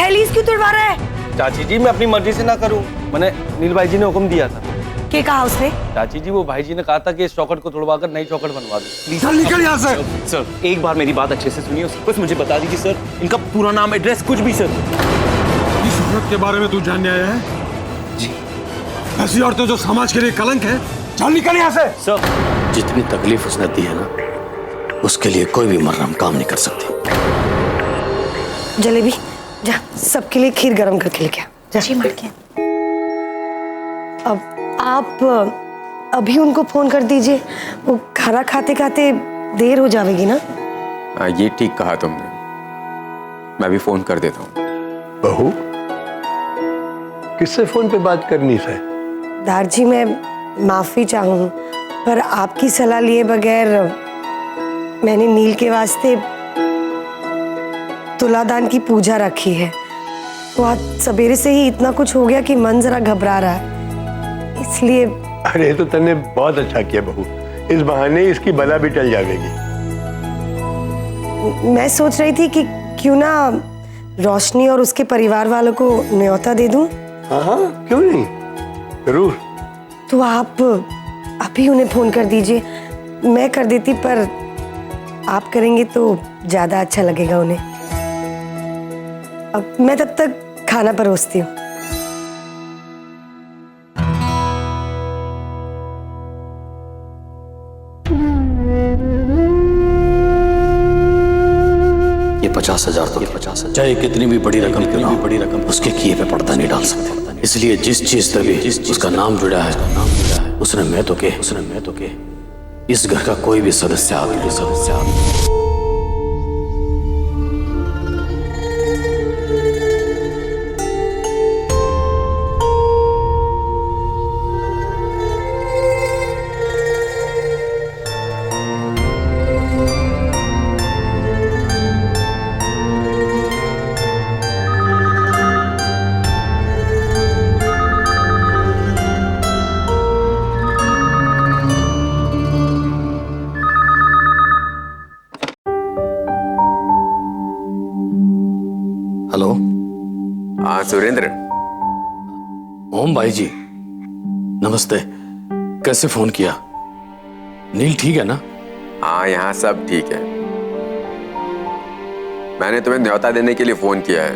दहलीज क्यों तुड़वा रहा है? चाची जी मैं अपनी मर्जी से ना करूं, मैंने नील भाई जी ने हुक्म दिया था। क्या कहा उसने? चाची जी वो भाई जी ने कहा था कि इस चौखट को तोड़वाकर नई चौखट बनवा दो। प्लीज चल निकल यहाँ से। सर एक बार मेरी बात अच्छे से सुनिए, बस मुझे बता दीजिए सर, इनका पूरा नाम, एड्रेस, कुछ भी सर। इस औरत के बारे में तू जानने आया है? जी। ऐसी औरतें जो समाज के लिए कलंक है। चल निकल यहाँ से। सर जितनी तकलीफ उसने दी है ना, उसके लिए कोई भी मरहम काम नहीं कर सकती। जलेबी जा, सबके लिए खीर गरम करके लेके आ। जी मालकिन। अब आप अभी उनको फोन कर दीजिए, वो खाना खाते खाते देर हो जाएगी ना। ये ठीक कहा तुमने, मैं भी फोन कर देता हूँ। बहू, किससे फोन पे बात करनी है? दारजी मैं माफी चाहूँ, पर आपकी सलाह लिए बगैर मैंने नील के वास्ते तुलादान की पूजा रखी है। तो आज सवेरे से ही इतना कुछ हो गया कि मन जरा घबरा रहा है, इसलिए। अरे तो तने बहुत अच्छा किया बहू, इस बहाने इसकी बला भी टल जाएगी। मैं सोच रही थी कि क्यों ना रोशनी और उसके परिवार वालों को न्योता दे दूं। हाँ हाँ, क्यों नहीं, जरूर। तो आप अभी उन्हें फोन कर दीजिए। मैं कर देती, पर आप करेंगे तो ज्यादा अच्छा लगेगा उन्हें। अब मैं तब तक खाना परोसती हूँ। ये 50,000 तो 50,000 चाहे कितनी भी बड़ी रकम क्यों ना हो, बड़ी रकम उसके किए पे पर्दा नहीं डाल सकते। इसलिए जिस चीज से भी उसका नाम जुड़ा है, उसने मैं तो के इस घर का कोई भी सदस्य हेलो। हाँ सुरेंद्र। ओम भाई जी नमस्ते, कैसे फोन किया? नील ठीक है ना? हाँ यहाँ सब ठीक है। मैंने तुम्हें न्योता देने के लिए फोन किया है।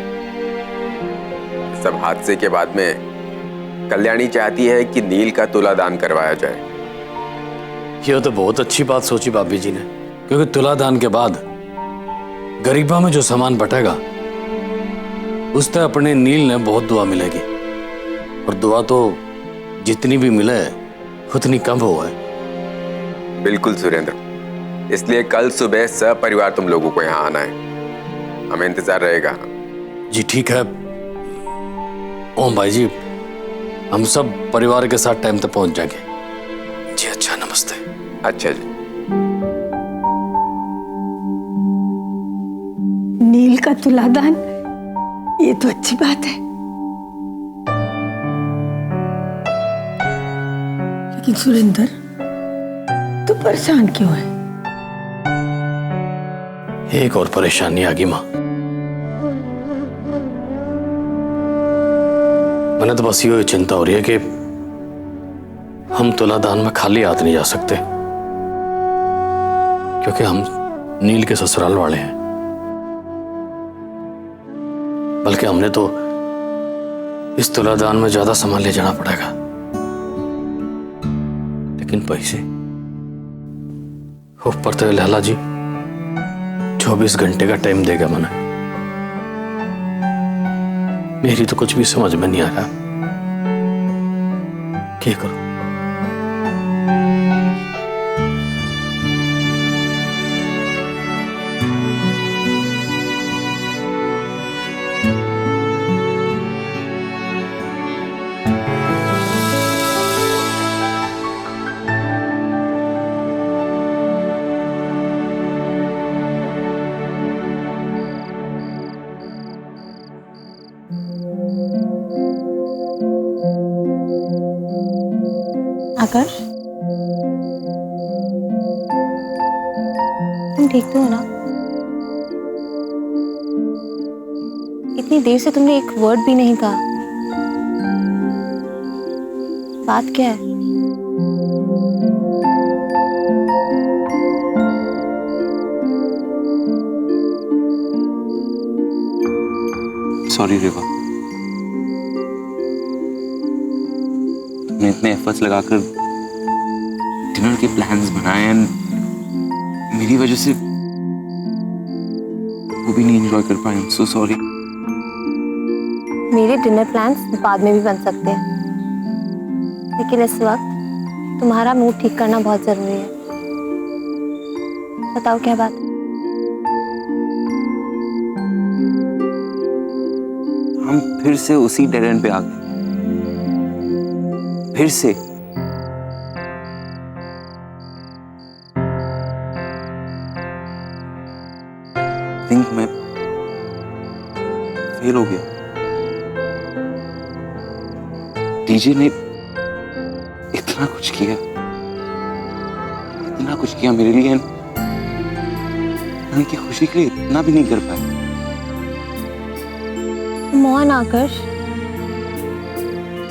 सब हादसे के बाद में कल्याणी चाहती है कि नील का तुलादान करवाया जाए। ये तो बहुत अच्छी बात सोची भाभी जी ने, क्योंकि तुलादान के बाद गरीबा में जो सामान बटेगा उससे अपने नील ने बहुत दुआ मिलेगी, और दुआ तो जितनी भी मिले उतनी कम हो है। बिल्कुल सुरेंद्र, इसलिए कल सुबह सब परिवार तुम लोगों को यहाँ आना है, हमें इंतजार रहेगा। जी ठीक है ओम भाई जी, हम सब परिवार के साथ टाइम तक पहुंच जाएंगे। जी अच्छा, नमस्ते। अच्छा जी। नील का तुलादान, ये तो अच्छी बात है, लेकिन सुरेंद्र तू परेशान क्यों है? एक और परेशानी आ गई माँ। मैंने तो बस ये चिंता हो रही है कि हम तुलादान में खाली हाथ नहीं जा सकते, क्योंकि हम नील के ससुराल वाले हैं। बल्कि हमने तो इस तुलादान में ज्यादा सामान ले जाना पड़ेगा, लेकिन पैसे ऊपर तो लैला जी 24 घंटे का टाइम देगा मैंने। मेरी तो कुछ भी समझ में नहीं आ रहा, क्या करूं? आकाश, तुम ठीक तो हो ना? इतनी इतनी देर से तुमने एक वर्ड भी नहीं कहा। बात क्या है? सॉरी रेवा, तुमने इतने एफर्ट्स लगाकर डिनर के प्लान्स बनाए एंड मेरी वजह से वो भी नहीं एंजॉय कर पाए। I am so sorry. मेरे डिनर प्लान्स बाद में भी बन सकते हैं, लेकिन इस वक्त तुम्हारा मूड ठीक करना बहुत जरूरी है। बताओ क्या बात? हम फिर से उसी डेड एंड पे आ गए, फिर से। थिंक मैं फेल हो गया। डीजे ने इतना कुछ किया मेरे लिए, उनकी खुशी के लिए इतना भी नहीं कर पाए। मोहन आकर्ष,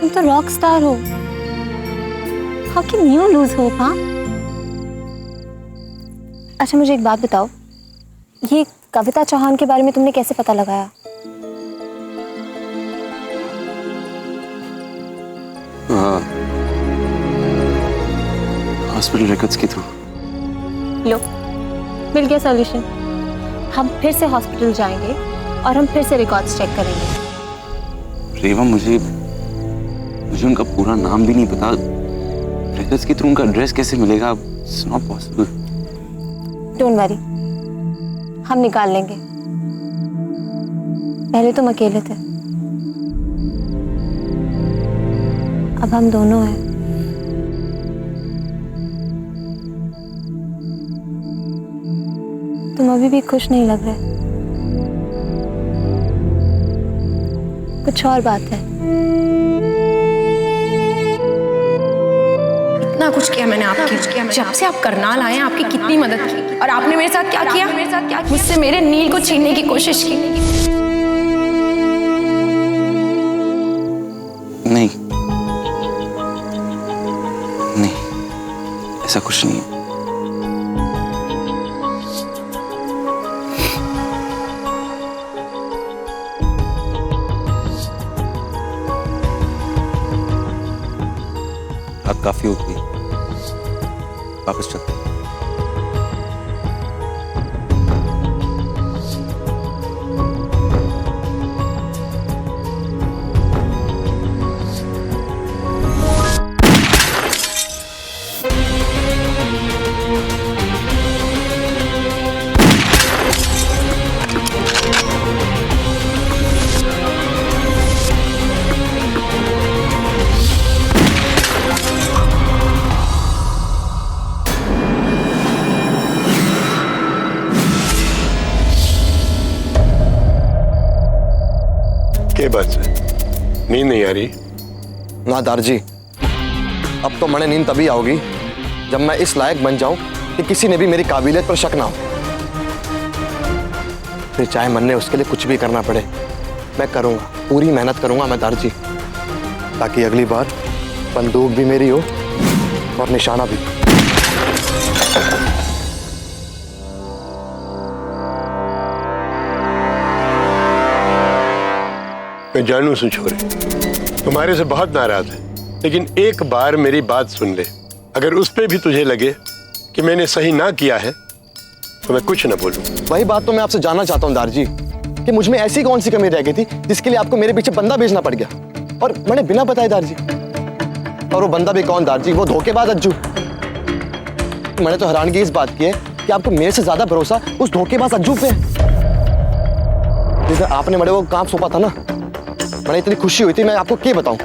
तुम तो रॉक स्टार हो। How can you lose hope? हाँ, अच्छा मुझे एक बात बताओ, ये कविता चौहान के बारे में तुमने कैसे पता लगाया? हॉस्पिटल रिकॉर्ड्स के थ्रू। लो, मिल गया सॉल्यूशन। हम फिर से हॉस्पिटल जाएंगे और हम फिर से रिकॉर्ड्स चेक करेंगे। रेवा, मुझे उनका पूरा नाम भी नहीं पता। रिकॉर्ड्स के थ्रू उनका एड्रेस कैसे मिलेगा? It's not possible. Don't worry, हम निकाल लेंगे। पहले तुम अकेले थे, अब हम दोनों हैं। तुम अभी भी खुश नहीं लग रहे। कुछ और बात है? इतना कुछ किया मैंने आपकी, जब से आप करनाल आए हैं आपकी कितनी मदद की, और आपने मेरे साथ क्या किया? मुझसे मेरे नील को छीनने की कोशिश की। नहीं, ऐसा कुछ नहीं है। रात काफी हो गई, वापस चलते हैं। के बात से नींद नहीं आ रही? ना दारजी, अब तो मैंने नींद तभी आओगी जब मैं इस लायक बन जाऊं कि किसी ने भी मेरी काबिलियत पर शक ना हो। फिर चाहे मन ने उसके लिए कुछ भी करना पड़े, मैं करूंगा, पूरी मेहनत करूंगा मैं दारजी, ताकि अगली बार बंदूक भी मेरी हो और निशाना भी। मैं जानू सुन छोरे, तुम्हारे से बहुत नाराज है, लेकिन एक बार मेरी बात सुन ले। अगर उस पे भी तुझे लगे कि मैंने सही ना किया है तो मैं कुछ ना बोलूं। वही बात तो मैं आपसे जानना चाहता हूँ दारजी, कि मुझ में ऐसी कौन सी कमी रह गई थी जिसके लिए आपको मेरे पीछे बंदा भेजना पड़ गया, और मैंने बिना बताए दारजी। और वो बंदा भी कौन दारजी? वो धोखेबाज अज्जू। मैंने तो हैरानगी इस बात की है कि आपको मेरे से ज्यादा भरोसा उस धोखेबाज अज्जू पे है। जिस दिन आपने मेरे को काम सौंपा था ना, मैंने इतनी खुशी हुई थी, मैं आपको क्या बताऊं।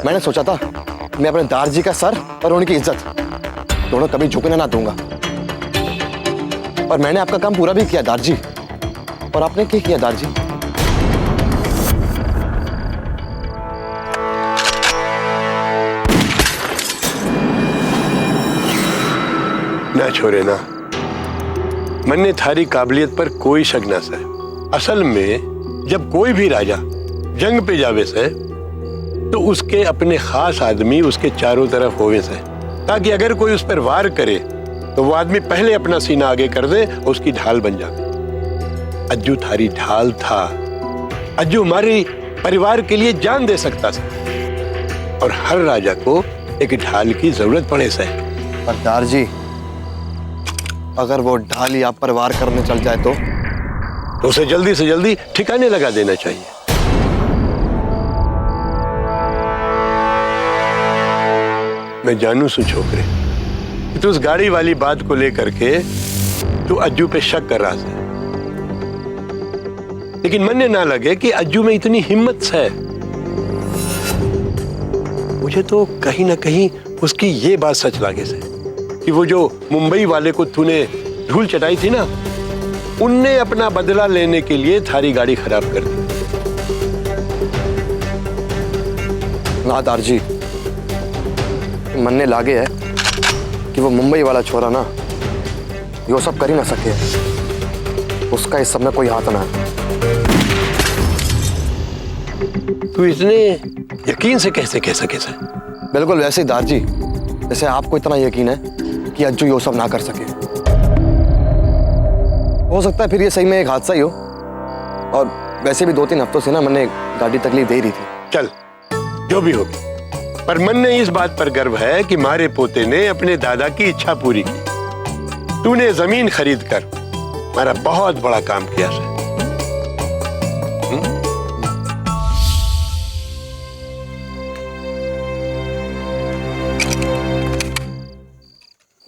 मैंने सोचा था मैं अपने दारजी का सर और उनकी इज्जत दोनों कभी झुकने ना दूंगा, और मैंने आपका काम पूरा भी किया दारजी। और आपने क्या किया दारजी? ना छोरे ना, मैंने थारी काबिलियत पर कोई शक ना सर। असल में जब कोई भी राजा जंग पे जावे से तो उसके अपने खास आदमी उसके चारों तरफ होवे से, ताकि अगर कोई उस पर वार करे तो वो आदमी पहले अपना सीना आगे कर दे और उसकी ढाल बन जाए। अज्जू थारी ढाल था। अज्जू हमारे परिवार के लिए जान दे सकता था, और हर राजा को एक ढाल की जरूरत पड़े से। पर दार जी, अगर वो ढाल ही आप पर वार करने चल जाए तो उसे जल्दी से जल्दी ठिकाने लगा देना चाहिए। मैं जानू सु छोकरे कि तू उस गाड़ी वाली बात को लेकर के तू अज्जू पे शक कर रहा था, लेकिन मन ने ना लगे कि अज्जू में इतनी हिम्मत है। मुझे तो कहीं ना कहीं उसकी ये बात सच लागे से कि वो जो मुंबई वाले को तूने धूल चटाई थी ना, उनने अपना बदला लेने के लिए थारी गाड़ी खराब कर दी। ना दार जी, मनने लागे है कि वो मुंबई वाला छोरा ना यो सब कर ही ना सके, उसका इस सब में कोई हाथ ना है। तू इतने यकीन से कैसे कह सके से? बिल्कुल वैसे ही दार जी, जैसे आपको इतना यकीन है कि अज्जू यो सब ना कर सके। हो सकता है फिर ये सही में एक हादसा ही हो, और वैसे भी 2-3 हफ्तों से ना मैंने गाड़ी तकलीफ दे रही थी। चल जो भी हो, पर मन ने इस बात पर गर्व है कि मारे पोते ने अपने दादा की इच्छा पूरी की। तूने जमीन खरीद कर हमारा बहुत बड़ा काम किया है।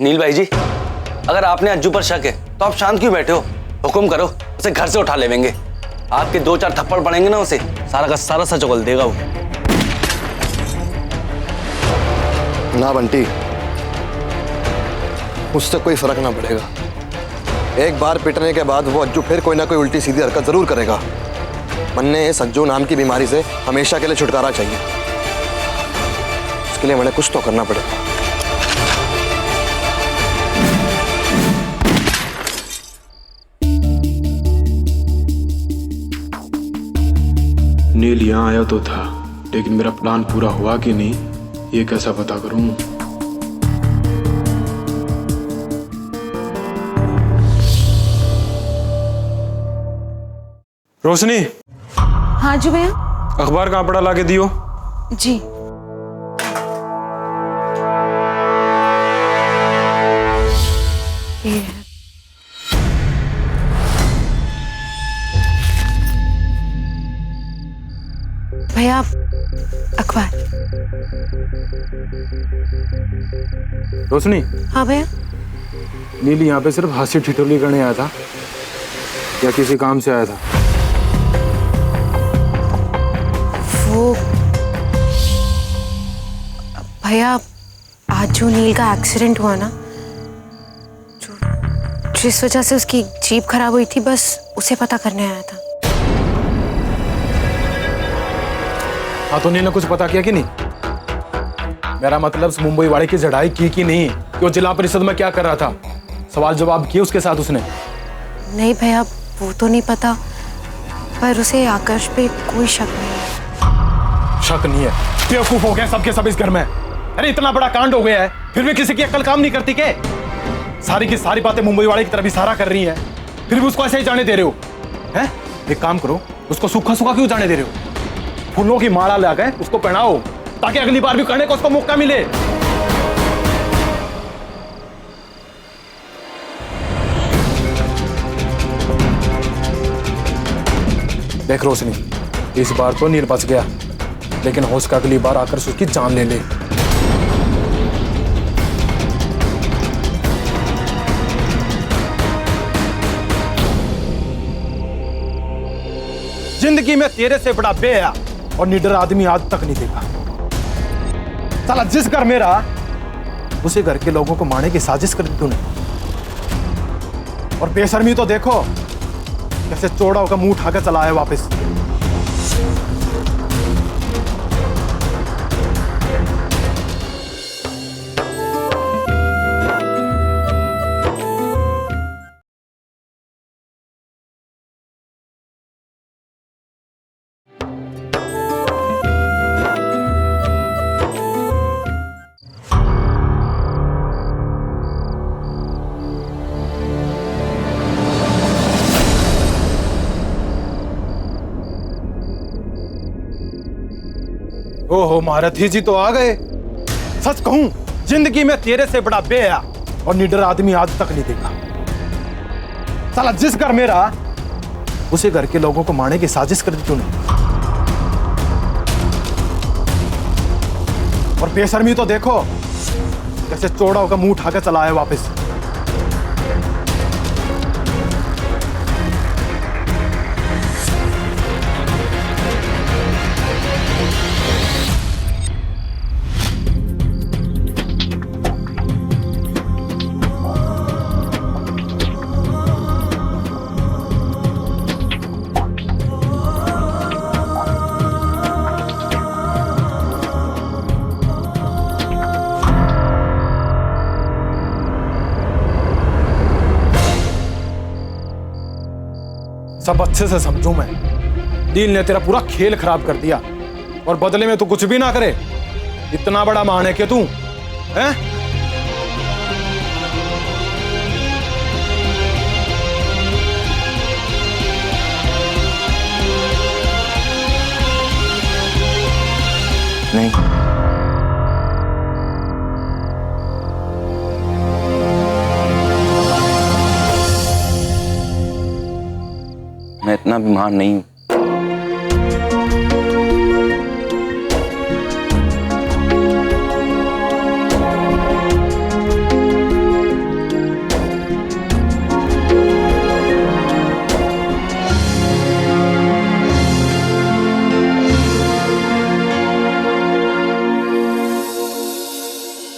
नील भाई जी, अगर आपने अज्जू पर शक है तो आप शांत क्यों बैठे हो? हुक्म करो, उसे घर से उठा लेंगे। आपके 2-4 थप्पड़ पड़ेंगे ना, उसे सारा का सारा सच उगल देगा वो। ना बंटी, उससे कोई फर्क ना पड़ेगा। एक बार पिटने के बाद वो अज्जू फिर कोई ना कोई उल्टी सीधी हरकत जरूर करेगा। मन्ने इस अज्जू नाम की बीमारी से हमेशा के लिए छुटकारा चाहिए। उसके लिए मैंने कुछ तो करना पड़ेगा। नील यहाँ आया तो था, लेकिन मेरा प्लान पूरा हुआ कि नहीं ये कैसा पता करूं? रोशनी। हाँ जी भैया। अखबार कहाँ पड़ा ला के दियो? जी। ये है। भैया अखबार। रोशनी। हाँ भैया। नीली यहाँ पे सिर्फ हंसी ठिठोली करने आया था या किसी काम से आया था? वो भैया, आज जो नील का एक्सीडेंट हुआ ना, जिस वजह से उसकी जीप खराब हुई थी, बस उसे पता करने आया था। हाँ तो नील ने कुछ पता किया कि नहीं? मेरा मतलब मुंबई वाले की झड़ाई की कि नहीं, कि वो जिला परिषद में क्या कर रहा था? सवाल जवाब किए उसके साथ उसने? नहीं भैया, वो तो नहीं पता, पर उसे आकाश पे कोई शक नहीं है। शक नहीं है? बेवकूफ हो गए सबके सब इस घर में। अरे इतना बड़ा कांड हो गया है, फिर भी किसी की अक्ल काम नहीं करती के? सारी की सारी बातें मुंबई वाले की तरफ इशारा कर रही है, फिर भी उसको ऐसे ही जाने दे रहे हो? हैं? एक काम करो, उसको सूखा सूखा क्यों जाने दे रहे हो? फूलों की माला लगा के उसको पहनाओ, ताकि अगली बार भी करने को उसको मौका मिले। देख रोशनी, इस बार तो नील बच गया, लेकिन हो सका अगली बार आकर उसकी जान ले ले। जिंदगी में तेरे से बड़ा बेहया और निडर आदमी आज तक नहीं देखा। साला जिस घर में रहा उसे घर के लोगों को मारने की साजिश कर दी तूने। और बेशर्मी तो देखो कैसे चौड़ा होकर मुंह उठाकर चला है वापस। ओहो महारथी जी तो आ गए। सच कहूं, जिंदगी में तेरे से बड़ा बेहया और निडर आदमी आज तक नहीं देखा। साला जिस घर में रहा उसी घर के लोगों को मारने की साजिश कर दी तूने। और बेशर्मी तो देखो, कैसे चौड़ा होकर मुंह उठाकर चला है वापस। सब अच्छे से समझू मैं। नील ने तेरा पूरा खेल खराब कर दिया और बदले में तू कुछ भी ना करे। इतना बड़ा मान है कि तू हैं? नहीं, मैं इतना बीमार नहीं हूं।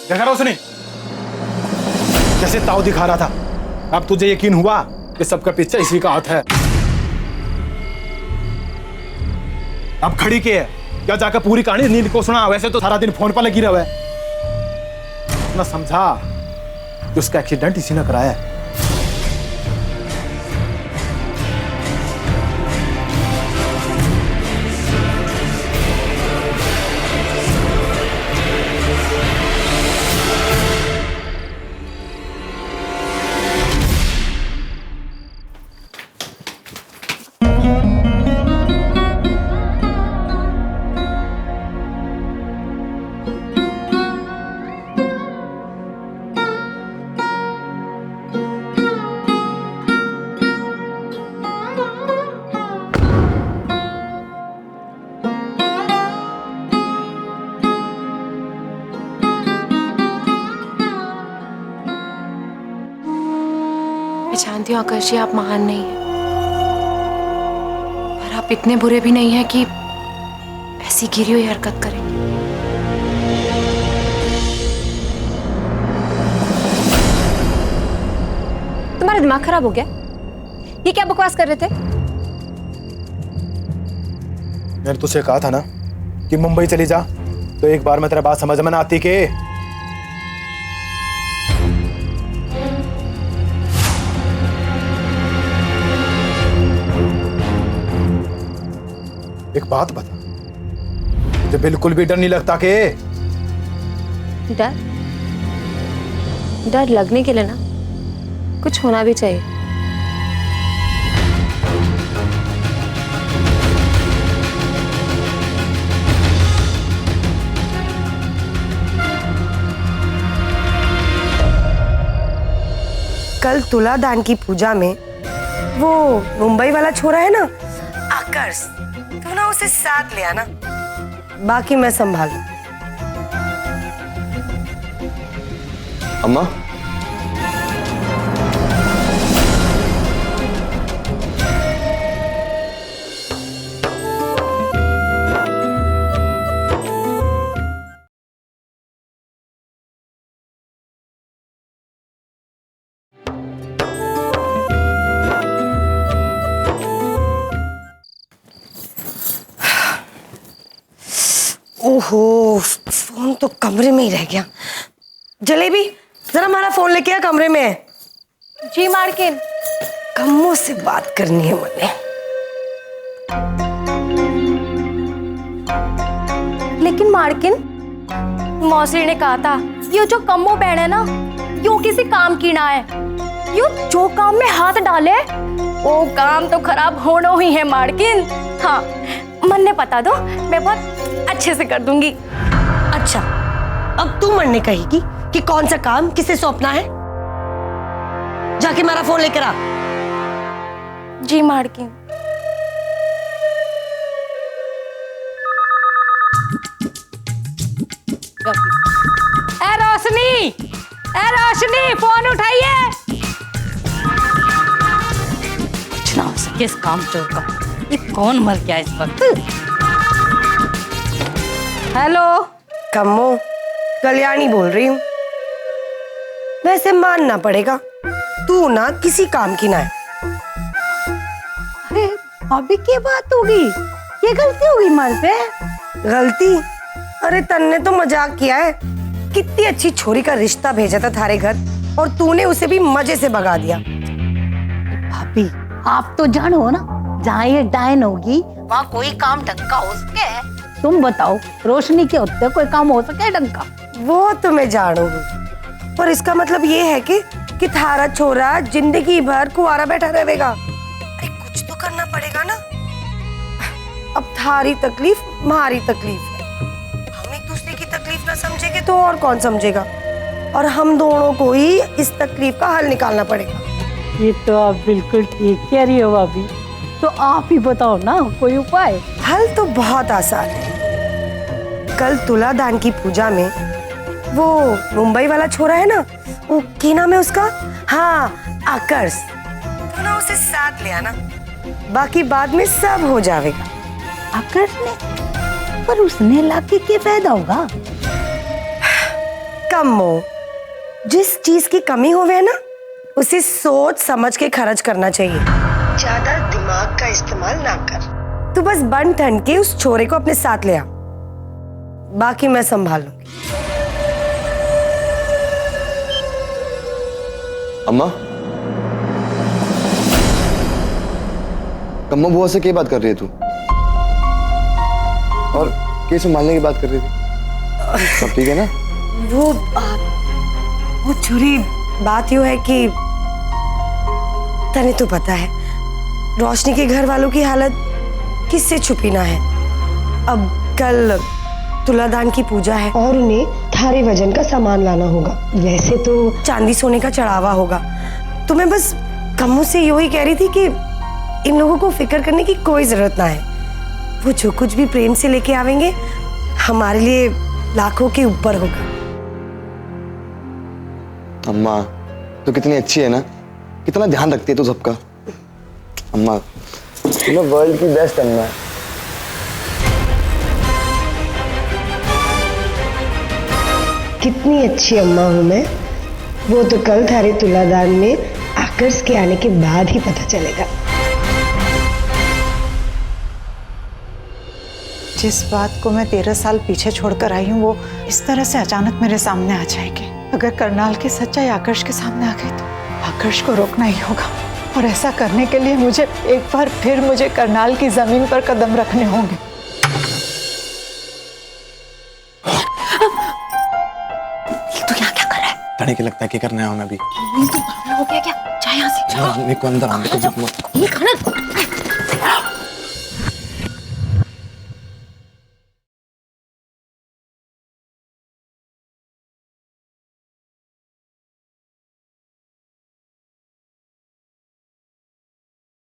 देखा रोशनी, कैसे ताव दिखा रहा था। अब तुझे यकीन हुआ कि सबका पीछे इसी का हाथ है। अब खड़ी के है क्या जाकर पूरी कहानी नील को सुना? वैसे तो सारा दिन फोन पर लगी रहा है। ना समझा कि उसका एक्सीडेंट इसी ने कराया है। मैं जानती हूँ आकर्ष जी, आप महान नहीं हैं, पर आप इतने बुरे भी नहीं हैं कि ऐसी गिरी हुई हरकत करेंगे। तुम्हारा दिमाग खराब हो गया? ये क्या बकवास कर रहे थे? मैंने तुझसे कहा था ना कि मुंबई चली जा, तो एक बार में तेरा बात समझ में ना आती के? एक बात बता, तुझे बिल्कुल भी डर नहीं लगता के? डर? डर लगने के लिए ना कुछ होना भी चाहिए। कल तुलादान की पूजा में वो मुंबई वाला छोरा है ना, आकर्ष, तो ना उसे साथ ले आना, बाकी मैं संभालू। अम्मा, ओहो, फोन तो कमरे में ही रह गया। जलेबी, जरा हमारा फोन लेके आ, कमरे में है। जी मार्किन। कम्मों से बात करनी है मुझे। लेकिन मार्किन, मौसी ने कहा था ये जो कम्मो बहन है ना, यो किसी काम की ना है। यो जो काम में हाथ डाले वो काम तो खराब होना ही है मार्किन। हाँ, मन ने बता दो, मैं बहुत अच्छे से कर दूंगी। अच्छा, अब तू मरने कहेगी कि कौन सा काम किसे सौंपना है? जाके मेरा फोन लेकर आ। जी मालकिन। ए रोशनी, फोन उठाइए। कुछ ना हो सके इस काम चोर का। ये कौन मर गया इस वक्त? हेलो कम्मो, कल्याणी बोल रही हूँ। वैसे मानना पड़ेगा, तू ना किसी काम की ना है। अरे भाभी की बात होगी, ये गलती होगी मर पे। गलती? अरे तन्ने तो मजाक किया है। कितनी अच्छी छोरी का रिश्ता भेजा था थारे घर और तूने उसे भी मजे से भगा दिया। भाभी आप तो जानो ना, जहाँ ये डायन होगी वहाँ कोई काम ढंग का हो सके। तुम बताओ, रोशनी के होते कोई काम हो सके ढंग का? वो तो मैं जानूंगी, पर इसका मतलब ये है कि थारा छोरा जिंदगी भर कुआरा बैठा रहेगा। अरे कुछ तो करना पड़ेगा ना। अब थारी तकलीफ हमारी तकलीफ है, हम एक दूसरे की तकलीफ ना समझेंगे तो और कौन समझेगा? और हम दोनों को ही इस तकलीफ का हल निकालना पड़ेगा। ये तो आप बिल्कुल ठीक कह रही हो भाभी। तो आप ही बताओ ना कोई उपाय। हल तो बहुत आसान है। कल तुलादान की पूजा में वो मुंबई वाला छोरा है ना, वो क्या नाम है उसका? हाँ, आकर्ष। तो ना उसे साथ ले आना, बाकी बाद में सब हो जाएगा। आकर्ष ने? पर उसने लाके क्या फायदा होगा? कम्मो, जिस चीज की कमी होवे ना, उसे सोच समझ के खर्च करना चाहिए। ज्यादा दिमाग का इस्तेमाल ना कर। तू बस बन ठन के उस छोरे को अपने साथ ले आ, बाकी मैं संभाल लूंगी। अम्मा, कम्मा बुआ से क्या बात कर रही है तू? और क्या संभालने की बात कर रही थी? सब ठीक है ना? वो छुरी बात यूं है कि तने तो पता है रोशनी के घर वालों की हालत किससे छुपी ना है। अब कल तुलादान की पूजा है और उन्हें थारे वजन का सामान लाना होगा। वैसे तो चांदी सोने का चढ़ावा होगा, तो मैं बस कम्मू से यूं ही कह रही थी कि इन लोगों को फिक्र करने की कोई जरूरत ना है। वो जो कुछ भी प्रेम से लेके आवेंगे हमारे लिए लाखों के ऊपर होगा। अम्मा तो कितनी अच्छी है ना, कितना ध्यान रखती है तू सबका। अम्मा तुम वर्ल्ड की बेस्ट अम्मा है। कितनी अच्छी अम्मा हूँ मैं, वो तो कल थारे तुलादान में आकर्ष के आने के बाद ही पता चलेगा। जिस बात को मैं 13 साल पीछे छोड़कर आई हूँ, वो इस तरह से अचानक मेरे सामने आ जाएगी। अगर करनाल की सच्चाई आकर्ष के सामने आ गई तो आकर्ष को रोकना ही होगा, और ऐसा करने के लिए मुझे एक बार फिर मुझे करनाल की जमीन पर कदम रखने होंगे। तू यहाँ क्या कर रहा है? तने क्या लगता है क्या करना है हमें अभी? हो गया क्या? जा यहाँ से। मेरे को अंदर आने को मत। ये खाना